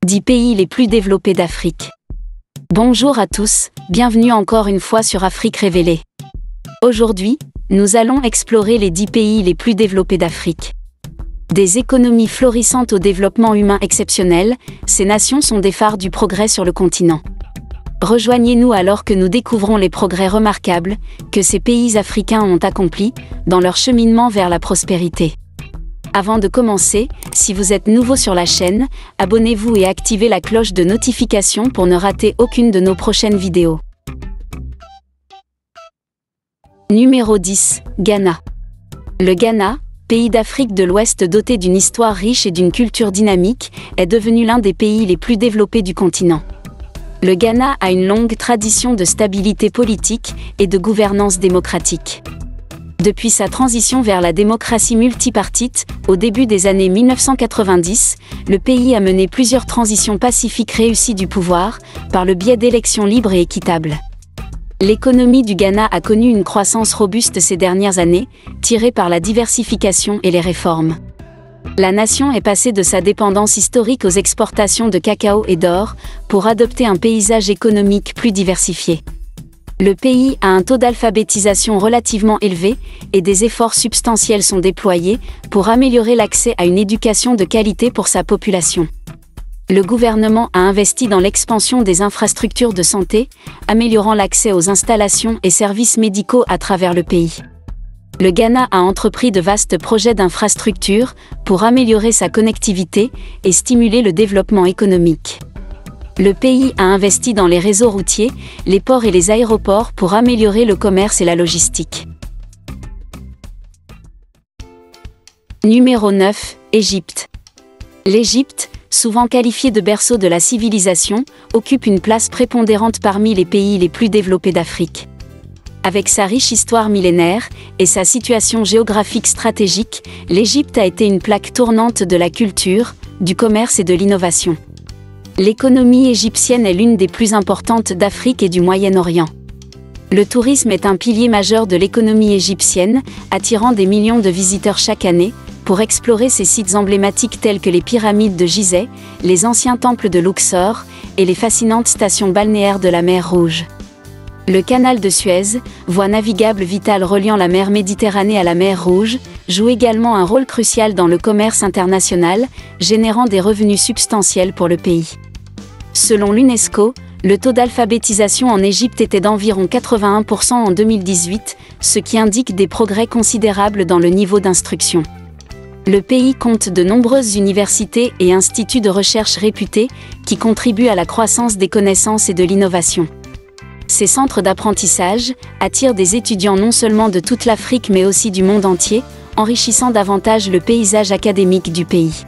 10 pays les plus développés d'Afrique. Bonjour à tous, bienvenue encore une fois sur Afrique Révélée. Aujourd'hui, nous allons explorer les 10 pays les plus développés d'Afrique. Des économies florissantes au développement humain exceptionnel, ces nations sont des phares du progrès sur le continent. Rejoignez-nous alors que nous découvrons les progrès remarquables que ces pays africains ont accomplis dans leur cheminement vers la prospérité. Avant de commencer, si vous êtes nouveau sur la chaîne, abonnez-vous et activez la cloche de notification pour ne rater aucune de nos prochaines vidéos. Numéro 10, Ghana. Le Ghana, pays d'Afrique de l'Ouest doté d'une histoire riche et d'une culture dynamique, est devenu l'un des pays les plus développés du continent. Le Ghana a une longue tradition de stabilité politique et de gouvernance démocratique. Depuis sa transition vers la démocratie multipartite, au début des années 1990, le pays a mené plusieurs transitions pacifiques réussies du pouvoir, par le biais d'élections libres et équitables. L'économie du Ghana a connu une croissance robuste ces dernières années, tirée par la diversification et les réformes. La nation est passée de sa dépendance historique aux exportations de cacao et d'or, pour adopter un paysage économique plus diversifié. Le pays a un taux d'alphabétisation relativement élevé, et des efforts substantiels sont déployés pour améliorer l'accès à une éducation de qualité pour sa population. Le gouvernement a investi dans l'expansion des infrastructures de santé, améliorant l'accès aux installations et services médicaux à travers le pays. Le Ghana a entrepris de vastes projets d'infrastructures pour améliorer sa connectivité et stimuler le développement économique. Le pays a investi dans les réseaux routiers, les ports et les aéroports pour améliorer le commerce et la logistique. Numéro 9, Égypte. L'Égypte, souvent qualifiée de berceau de la civilisation, occupe une place prépondérante parmi les pays les plus développés d'Afrique. Avec sa riche histoire millénaire et sa situation géographique stratégique, l'Égypte a été une plaque tournante de la culture, du commerce et de l'innovation. L'économie égyptienne est l'une des plus importantes d'Afrique et du Moyen-Orient. Le tourisme est un pilier majeur de l'économie égyptienne, attirant des millions de visiteurs chaque année, pour explorer ses sites emblématiques tels que les pyramides de Gizeh, les anciens temples de Luxor, et les fascinantes stations balnéaires de la mer Rouge. Le canal de Suez, voie navigable vitale reliant la mer Méditerranée à la mer Rouge, joue également un rôle crucial dans le commerce international, générant des revenus substantiels pour le pays. Selon l'UNESCO, le taux d'alphabétisation en Égypte était d'environ 81% en 2018, ce qui indique des progrès considérables dans le niveau d'instruction. Le pays compte de nombreuses universités et instituts de recherche réputés, qui contribuent à la croissance des connaissances et de l'innovation. Ces centres d'apprentissage attirent des étudiants non seulement de toute l'Afrique mais aussi du monde entier, enrichissant davantage le paysage académique du pays.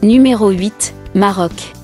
Numéro 8, Maroc.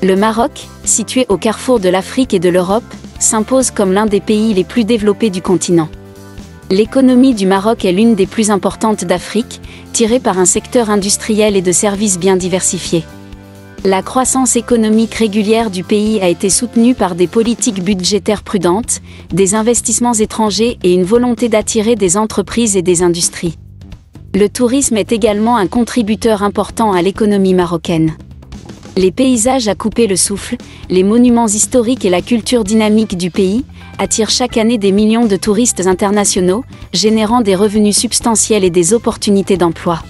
Le Maroc, situé au carrefour de l'Afrique et de l'Europe, s'impose comme l'un des pays les plus développés du continent. L'économie du Maroc est l'une des plus importantes d'Afrique, tirée par un secteur industriel et de services bien diversifiés. La croissance économique régulière du pays a été soutenue par des politiques budgétaires prudentes, des investissements étrangers et une volonté d'attirer des entreprises et des industries. Le tourisme est également un contributeur important à l'économie marocaine. Les paysages à couper le souffle, les monuments historiques et la culture dynamique du pays attirent chaque année des millions de touristes internationaux, générant des revenus substantiels et des opportunités d'emploi.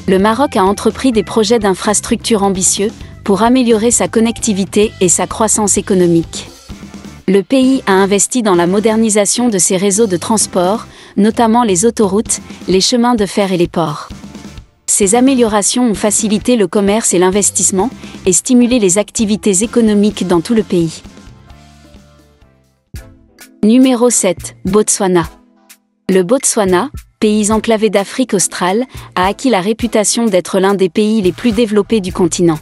Le Maroc a entrepris des projets d'infrastructures ambitieux pour améliorer sa connectivité et sa croissance économique. Le pays a investi dans la modernisation de ses réseaux de transport, notamment les autoroutes, les chemins de fer et les ports. Ces améliorations ont facilité le commerce et l'investissement et stimulé les activités économiques dans tout le pays. Numéro 7, Botswana. Le Botswana, pays enclavé d'Afrique australe, a acquis la réputation d'être l'un des pays les plus développés du continent.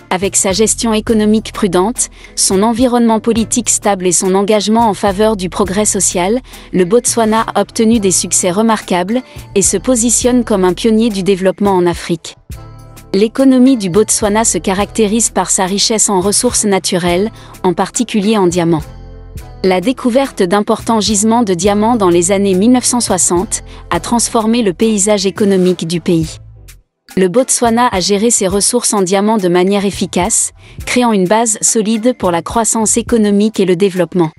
Avec sa gestion économique prudente, son environnement politique stable et son engagement en faveur du progrès social, le Botswana a obtenu des succès remarquables et se positionne comme un pionnier du développement en Afrique. L'économie du Botswana se caractérise par sa richesse en ressources naturelles, en particulier en diamants. La découverte d'importants gisements de diamants dans les années 1960 a transformé le paysage économique du pays. Le Botswana a géré ses ressources en diamants de manière efficace, créant une base solide pour la croissance économique et le développement.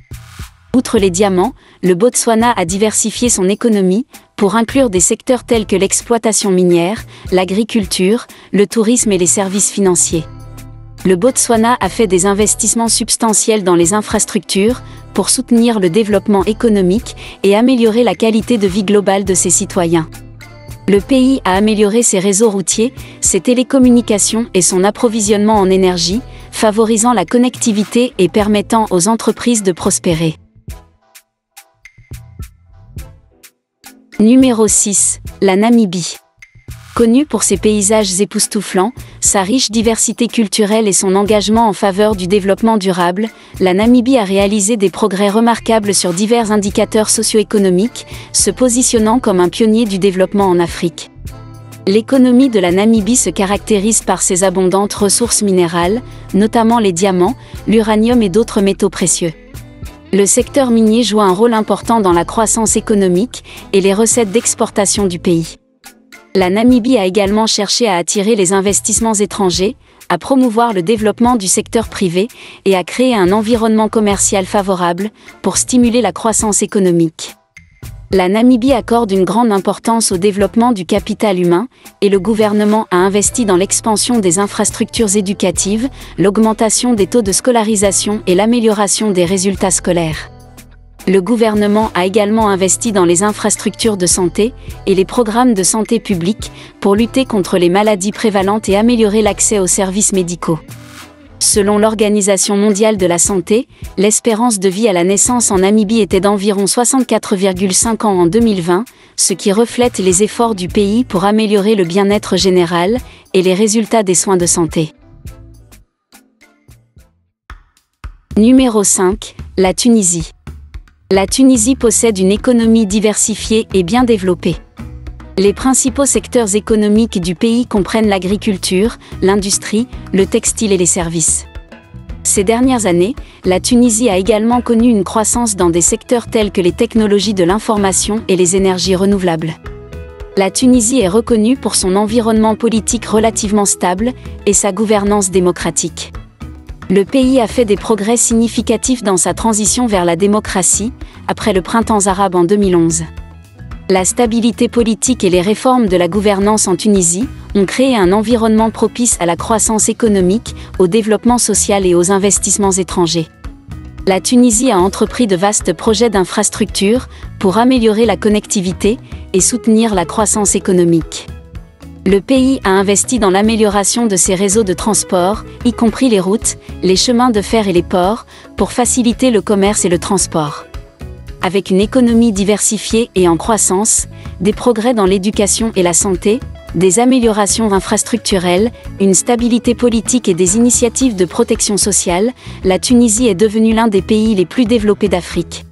Outre les diamants, le Botswana a diversifié son économie pour inclure des secteurs tels que l'exploitation minière, l'agriculture, le tourisme et les services financiers. Le Botswana a fait des investissements substantiels dans les infrastructures pour soutenir le développement économique et améliorer la qualité de vie globale de ses citoyens. Le pays a amélioré ses réseaux routiers, ses télécommunications et son approvisionnement en énergie, favorisant la connectivité et permettant aux entreprises de prospérer. Numéro 6. La Namibie. Connue pour ses paysages époustouflants, sa riche diversité culturelle et son engagement en faveur du développement durable, la Namibie a réalisé des progrès remarquables sur divers indicateurs socio-économiques, se positionnant comme un pionnier du développement en Afrique. L'économie de la Namibie se caractérise par ses abondantes ressources minérales, notamment les diamants, l'uranium et d'autres métaux précieux. Le secteur minier joue un rôle important dans la croissance économique et les recettes d'exportation du pays. La Namibie a également cherché à attirer les investissements étrangers, à promouvoir le développement du secteur privé et à créer un environnement commercial favorable pour stimuler la croissance économique. La Namibie accorde une grande importance au développement du capital humain et le gouvernement a investi dans l'expansion des infrastructures éducatives, l'augmentation des taux de scolarisation et l'amélioration des résultats scolaires. Le gouvernement a également investi dans les infrastructures de santé et les programmes de santé publique pour lutter contre les maladies prévalentes et améliorer l'accès aux services médicaux. Selon l'Organisation mondiale de la santé, l'espérance de vie à la naissance en Namibie était d'environ 64,5 ans en 2020, ce qui reflète les efforts du pays pour améliorer le bien-être général et les résultats des soins de santé. Numéro 5. La Tunisie. La Tunisie possède une économie diversifiée et bien développée. Les principaux secteurs économiques du pays comprennent l'agriculture, l'industrie, le textile et les services. Ces dernières années, la Tunisie a également connu une croissance dans des secteurs tels que les technologies de l'information et les énergies renouvelables. La Tunisie est reconnue pour son environnement politique relativement stable et sa gouvernance démocratique. Le pays a fait des progrès significatifs dans sa transition vers la démocratie, après le printemps arabe en 2011. La stabilité politique et les réformes de la gouvernance en Tunisie ont créé un environnement propice à la croissance économique, au développement social et aux investissements étrangers. La Tunisie a entrepris de vastes projets d'infrastructures pour améliorer la connectivité et soutenir la croissance économique. Le pays a investi dans l'amélioration de ses réseaux de transport, y compris les routes, les chemins de fer et les ports, pour faciliter le commerce et le transport. Avec une économie diversifiée et en croissance, des progrès dans l'éducation et la santé, des améliorations infrastructurelles, une stabilité politique et des initiatives de protection sociale, la Tunisie est devenue l'un des pays les plus développés d'Afrique.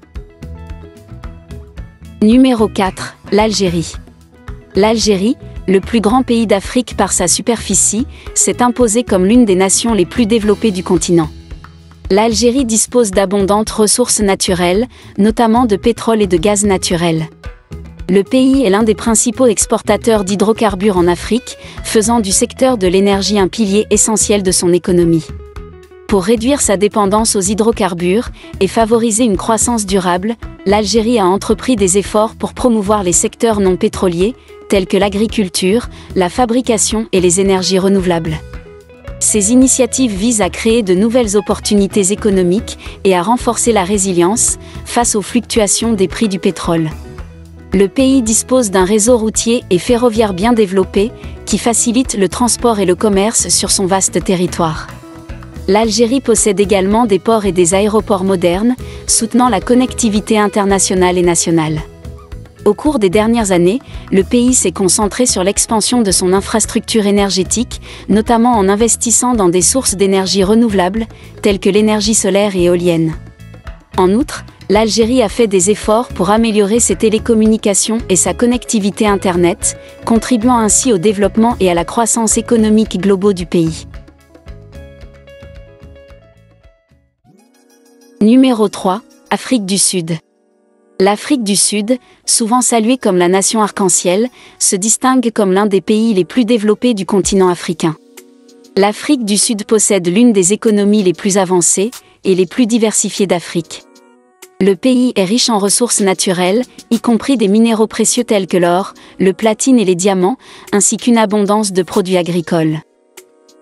Numéro 4. L'Algérie. L'Algérie, le plus grand pays d'Afrique par sa superficie, s'est imposée comme l'une des nations les plus développées du continent. L'Algérie dispose d'abondantes ressources naturelles, notamment de pétrole et de gaz naturel. Le pays est l'un des principaux exportateurs d'hydrocarbures en Afrique, faisant du secteur de l'énergie un pilier essentiel de son économie. Pour réduire sa dépendance aux hydrocarbures et favoriser une croissance durable, l'Algérie a entrepris des efforts pour promouvoir les secteurs non pétroliers, tels que l'agriculture, la fabrication et les énergies renouvelables. Ces initiatives visent à créer de nouvelles opportunités économiques et à renforcer la résilience face aux fluctuations des prix du pétrole. Le pays dispose d'un réseau routier et ferroviaire bien développé, qui facilite le transport et le commerce sur son vaste territoire. L'Algérie possède également des ports et des aéroports modernes, soutenant la connectivité internationale et nationale. Au cours des dernières années, le pays s'est concentré sur l'expansion de son infrastructure énergétique, notamment en investissant dans des sources d'énergie renouvelables, telles que l'énergie solaire et éolienne. En outre, l'Algérie a fait des efforts pour améliorer ses télécommunications et sa connectivité Internet, contribuant ainsi au développement et à la croissance économique globale du pays. Numéro 3. Afrique du Sud. L'Afrique du Sud, souvent saluée comme la nation arc-en-ciel, se distingue comme l'un des pays les plus développés du continent africain. L'Afrique du Sud possède l'une des économies les plus avancées et les plus diversifiées d'Afrique. Le pays est riche en ressources naturelles, y compris des minéraux précieux tels que l'or, le platine et les diamants, ainsi qu'une abondance de produits agricoles.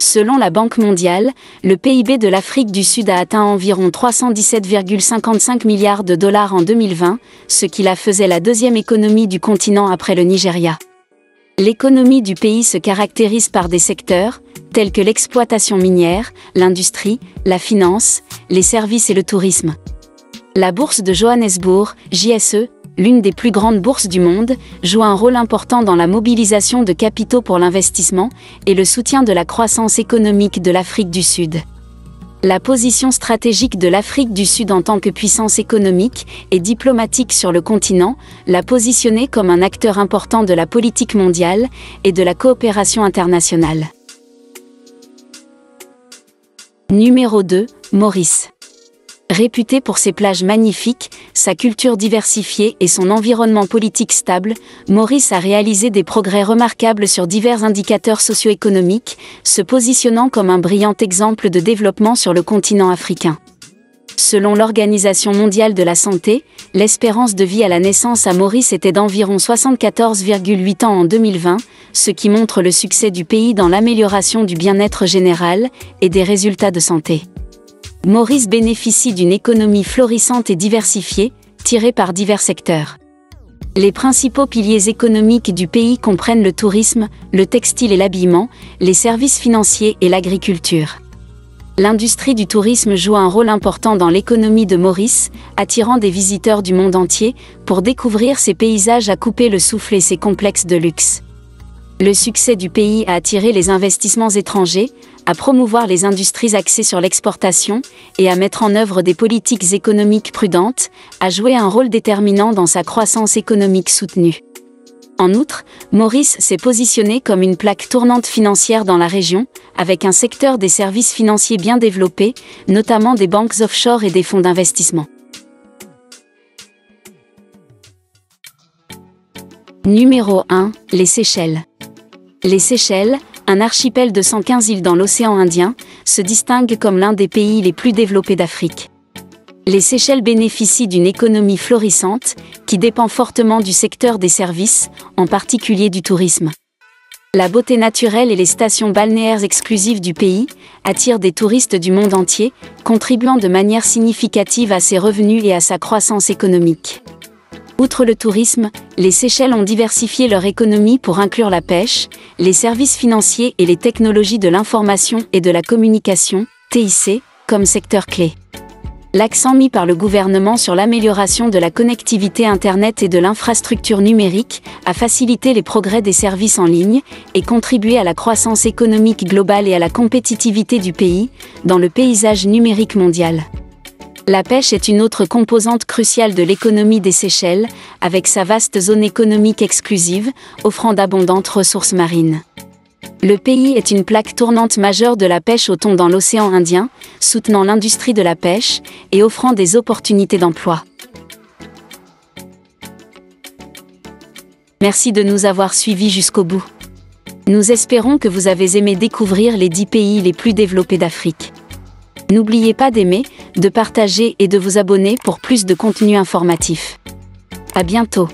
Selon la Banque mondiale, le PIB de l'Afrique du Sud a atteint environ 317,55 milliards de dollars en 2020, ce qui la faisait la deuxième économie du continent après le Nigeria. L'économie du pays se caractérise par des secteurs, tels que l'exploitation minière, l'industrie, la finance, les services et le tourisme. La bourse de Johannesburg, JSE, l'une des plus grandes bourses du monde, joue un rôle important dans la mobilisation de capitaux pour l'investissement et le soutien de la croissance économique de l'Afrique du Sud. La position stratégique de l'Afrique du Sud en tant que puissance économique et diplomatique sur le continent l'a positionnée comme un acteur important de la politique mondiale et de la coopération internationale. Numéro 2, Maurice. Réputé pour ses plages magnifiques, sa culture diversifiée et son environnement politique stable, Maurice a réalisé des progrès remarquables sur divers indicateurs socio-économiques, se positionnant comme un brillant exemple de développement sur le continent africain. Selon l'Organisation mondiale de la santé, l'espérance de vie à la naissance à Maurice était d'environ 74,8 ans en 2020, ce qui montre le succès du pays dans l'amélioration du bien-être général et des résultats de santé. Maurice bénéficie d'une économie florissante et diversifiée, tirée par divers secteurs. Les principaux piliers économiques du pays comprennent le tourisme, le textile et l'habillement, les services financiers et l'agriculture. L'industrie du tourisme joue un rôle important dans l'économie de Maurice, attirant des visiteurs du monde entier pour découvrir ses paysages à couper le souffle et ses complexes de luxe. Le succès du pays a attiré les investissements étrangers, à promouvoir les industries axées sur l'exportation et à mettre en œuvre des politiques économiques prudentes, a joué un rôle déterminant dans sa croissance économique soutenue. En outre, Maurice s'est positionné comme une plaque tournante financière dans la région, avec un secteur des services financiers bien développé, notamment des banques offshore et des fonds d'investissement. Numéro 1, les Seychelles. Les Seychelles, un archipel de 115 îles dans l'océan Indien, se distingue comme l'un des pays les plus développés d'Afrique. Les Seychelles bénéficient d'une économie florissante, qui dépend fortement du secteur des services, en particulier du tourisme. La beauté naturelle et les stations balnéaires exclusives du pays attirent des touristes du monde entier, contribuant de manière significative à ses revenus et à sa croissance économique. Outre le tourisme, les Seychelles ont diversifié leur économie pour inclure la pêche, les services financiers et les technologies de l'information et de la communication, TIC, comme secteur clé. L'accent mis par le gouvernement sur l'amélioration de la connectivité Internet et de l'infrastructure numérique a facilité les progrès des services en ligne et contribué à la croissance économique globale et à la compétitivité du pays, dans le paysage numérique mondial. La pêche est une autre composante cruciale de l'économie des Seychelles, avec sa vaste zone économique exclusive, offrant d'abondantes ressources marines. Le pays est une plaque tournante majeure de la pêche au thon dans l'océan Indien, soutenant l'industrie de la pêche et offrant des opportunités d'emploi. Merci de nous avoir suivis jusqu'au bout. Nous espérons que vous avez aimé découvrir les 10 pays les plus développés d'Afrique. N'oubliez pas d'aimer, de partager et de vous abonner pour plus de contenu informatif. À bientôt.